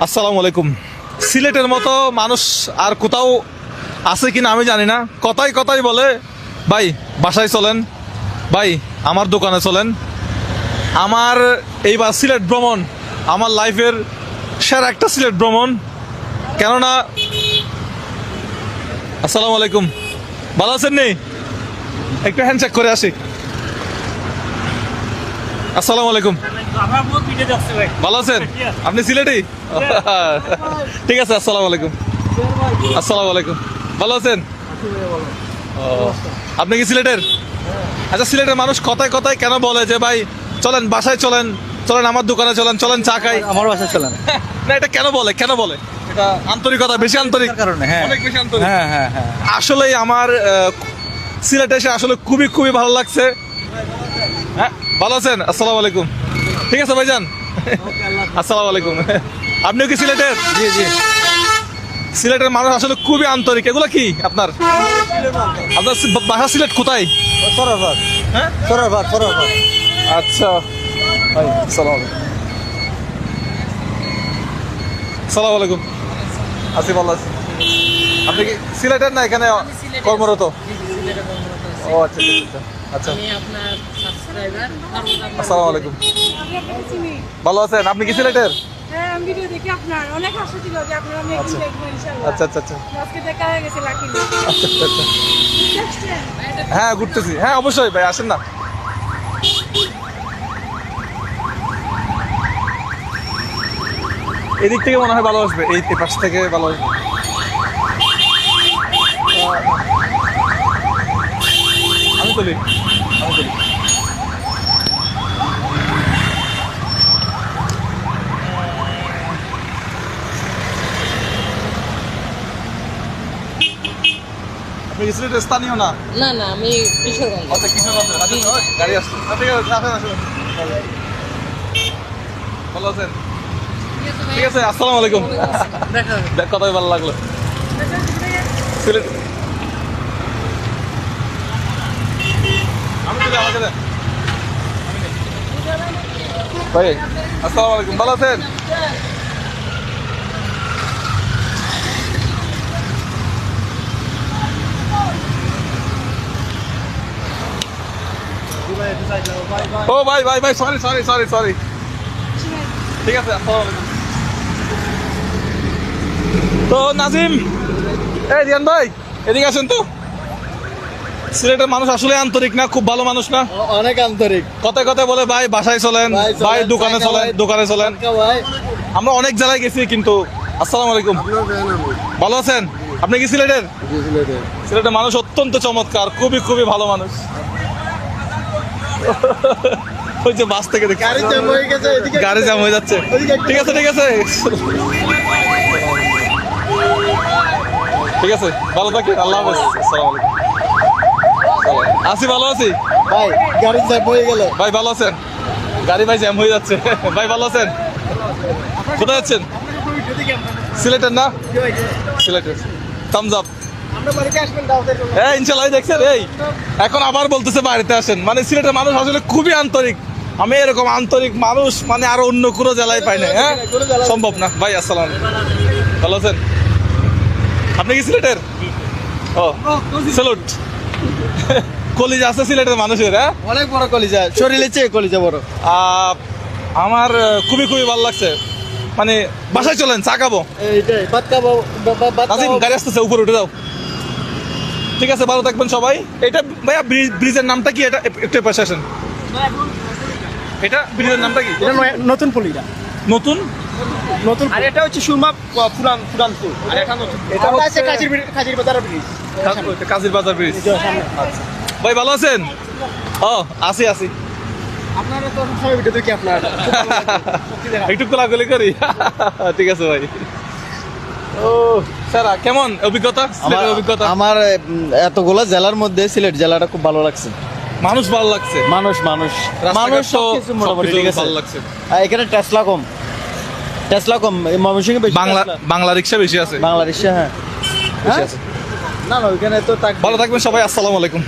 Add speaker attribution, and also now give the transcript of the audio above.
Speaker 1: আসসালামু আলাইকুম। সিলেটের মতো মানুষ আর কোথাও আছে কিনা আমি জানি না। কথাই কথাই বলে ভাই বাসায় চলেন, ভাই আমার দোকানে চলেন। আমার এইবার সিলেট ভ্রমণ আমার লাইফের সেরা একটা সিলেট ভ্রমণ। কেননা আসসালামু আলাইকুম, ভালো আছেন নি? একটু হ্যান্ডশেক করে আসি। আসসালামু আলাইকুম, ভালো আছেন? আপনি সিলেটি? ঠিক আছে, আসসালামু আলাইকুম। আসসালামু আলাইকুম, ভালো আছেন? ও, আপনি কি সিলেটের? আচ্ছা, সিলেটের মানুষ কথায় কথায় কেন বলে যে ভাই চলেন বাসায় চলেন, চলেন আমার দোকানে চলেন, চলেন চা খাই?
Speaker 2: আমার বাসায় চলেন
Speaker 1: না, এটা কেন বলে, কেন বলে? এটা আন্তরিকতা, বেশি আন্তরিক
Speaker 2: কারণে। হ্যাঁ,
Speaker 1: অনেক বেশি আন্তরিক।
Speaker 2: হ্যাঁ, হ্যাঁ, হ্যাঁ।
Speaker 1: আসলেই আমার সিলেটে এসে আসলে খুবই খুবই ভালো লাগছে। হ্যাঁ, ভালো আছেন? আসসালামু আলাইকুম। ঠিক আছে ভাইজান, আসসালামু আলাইকুম। আপনিও কি সিলেটের?
Speaker 2: জি জি।
Speaker 1: সিলেটের মানুষ আসলে খুবই আন্তরিক। এগুলো কি আপনার আপনার বাসা সিলেট কোথায়?
Speaker 2: সরারবাগ।
Speaker 1: হ্যাঁ,
Speaker 2: সরারবাগ, সরারবাগ।
Speaker 1: আচ্ছা ভাই, আসসালামু আলাইকুম। আসসালামু আলাইকুম। আছি, ভালো আছি। আপনি কি সিলেটের না এখানে কর্মরত? ও আচ্ছা আচ্ছা আচ্ছা।
Speaker 3: আমি আপনার সাবস্ক্রাইবার।
Speaker 1: আসসালামু আলাইকুম, ভালো আছেন? আপনি কি সিলেটের?
Speaker 4: হ্যাঁ, আমি ভিডিও দেখি আপনার। অনেক আশা ছিল যে আপনার আমি একদিন দেখবো ইনশাআল্লাহ।
Speaker 1: আচ্ছা আচ্ছা আচ্ছা
Speaker 4: আজকে দেখা হয়ে গেছে লাকিলি।
Speaker 1: আচ্ছা আচ্ছা আচ্ছা।
Speaker 4: দেখছেন?
Speaker 1: হ্যাঁ, ঘুরতেছি। হ্যাঁ, অবশ্যই ভাই, আসেন না। এদিক থেকে মনে হয় ভালো আসবে, এই পাশ থেকে ভালো আসবে। আমি তুলি, আমি তুলি। আপনি কি সিলেটের স্থানীয় না?
Speaker 3: না না, আমি কিশোরগঞ্জ।
Speaker 1: আচ্ছা, কিশোরগঞ্জের। আচ্ছা, গাড়ি আসছে। ঠিক আছে, আসেন আসেন। ভালো আছেন? ঠিক আছে, আসসালামু আলাইকুম।
Speaker 3: দেখা হবে।
Speaker 1: দেখ, কথাই ভালো লাগলো। সিলেট আমি তুলি, আমাকে দেন। ভাই আসসালামু আলাইকুম, ভালো আছেন? ও ভাই ভাই ভাই, সরি সরি সরি সরি। ঠিক আছে, আসসালামু আলাইকুম। তো নাজিম, এই রিয়ান ভাই, এদিকে আসেন তো। সিলেটের মানুষ আসলে আন্তরিক না? খুব ভালো মানুষ না?
Speaker 2: অনেক আন্তরিক
Speaker 1: কথায় কথায় বলে ভাই বাসায় চলেন, ভাই দোকানে চলেন, দোকানে চলেন।
Speaker 2: ভাই।
Speaker 1: আমরা অনেক জায়গায় গেছি কিন্তু। আসসালামু আলাইকুম, ভালো আছেন? আপনি কি সিলেটের? সিলেটের মানুষ অত্যন্ত চমৎকার, খুবই খুবই ভালো মানুষ। ওই যে বাস থেকে দেখি
Speaker 2: গাড়ি জ্যাম হয়ে গেছে, এদিকে
Speaker 1: গাড়ি জ্যাম হয়ে যাচ্ছে। ঠিক আছে ঠিক আছে ঠিক আছে, ভালো থাকি, আল্লাহ হাফেজ। আসসালামু আলাইকুম। আছি, ভালো আছি
Speaker 2: ভাই। গাড়ি জ্যাম হয়ে গেল।
Speaker 1: ভাই, ভালো আছেন? গাড়ি ভাই জ্যাম হয়ে যাচ্ছে। ভাই ভালো আছেন? কোথায় যাচ্ছেন? সিলেটের না? সিলেটের। Thums Up. হ্যাঁ, ইনশাল্লাহ। দেখছেন, এই এখন আবার বলতেছে বাড়িতে আসেন। মানে সিলেটের মানুষ আসলে খুবই আন্তরিক। আমি এরকম আন্তরিক মানুষ মানে আরো অন্য কোনো জেলায় পাই না। হ্যাঁ, সম্ভব না। ভাই আসসালাম আলাইকুম, ভালো আছেন? আপনি কি সিলেটের? ও, স্যালুট। কলিজা আছে সিলেটের মানুষের। হ্যাঁ,
Speaker 2: অনেক বড় কলিজা, শরীরের চেয়ে কলিজা বড়।
Speaker 1: আমার খুবই খুবই ভালো লাগছে। মানে বাসায় চলেন, চা খাবো।
Speaker 2: এইটাই ভাত খাবো।
Speaker 1: নাজিম, গাড়ি আসতেছে, উপরে উঠে যাও। ঠিক আছে, ভালো থাকবেন সবাই। এটা ভাইয়া ব্রিজের নামটা কি? এটা একটু পাশে আসেন। এটা ব্রিজের নামটা কি?
Speaker 2: এটা নতুন পুলিটা।
Speaker 1: নতুন
Speaker 2: নতুন। আর এটা হচ্ছে সুরমা পুরান পুরান পুল। আর এটা নতুন। এটা হচ্ছে কাজির বাজার ব্রিজ।
Speaker 1: কাজীর বাজার ব্রিজ। আচ্ছা ভাই, ভালো আছেন? ও, আছি আছি।
Speaker 2: আপনারা তো সবাই ভিডিও দেখি আপনার।
Speaker 1: একটু কোলাকুলি করি। ঠিক আছে ভাই। ও স্যার, কেমন অভিজ্ঞতা? সিলেটের অভিজ্ঞতা?
Speaker 2: আমার এতগুলা জেলার মধ্যে সিলেট জেলাটা খুব ভালো লাগছে।
Speaker 1: মানুষ ভালো লাগছে,
Speaker 2: মানুষ মানুষ মানুষ সবকিছু মোটামুটি ঠিক আছে।
Speaker 1: ভালো লাগছে।
Speaker 2: এখানে টেসলা কম, ময়মনসিংহে বেশি।
Speaker 1: বাংলা রিক্সা বেশি আছে।
Speaker 2: বাংলাদেশ, হ্যাঁ
Speaker 1: বেশি আছে।
Speaker 2: না না, ওইখানে তো
Speaker 1: ভালো থাকবেন সবাই। আসসালামু আলাইকুম।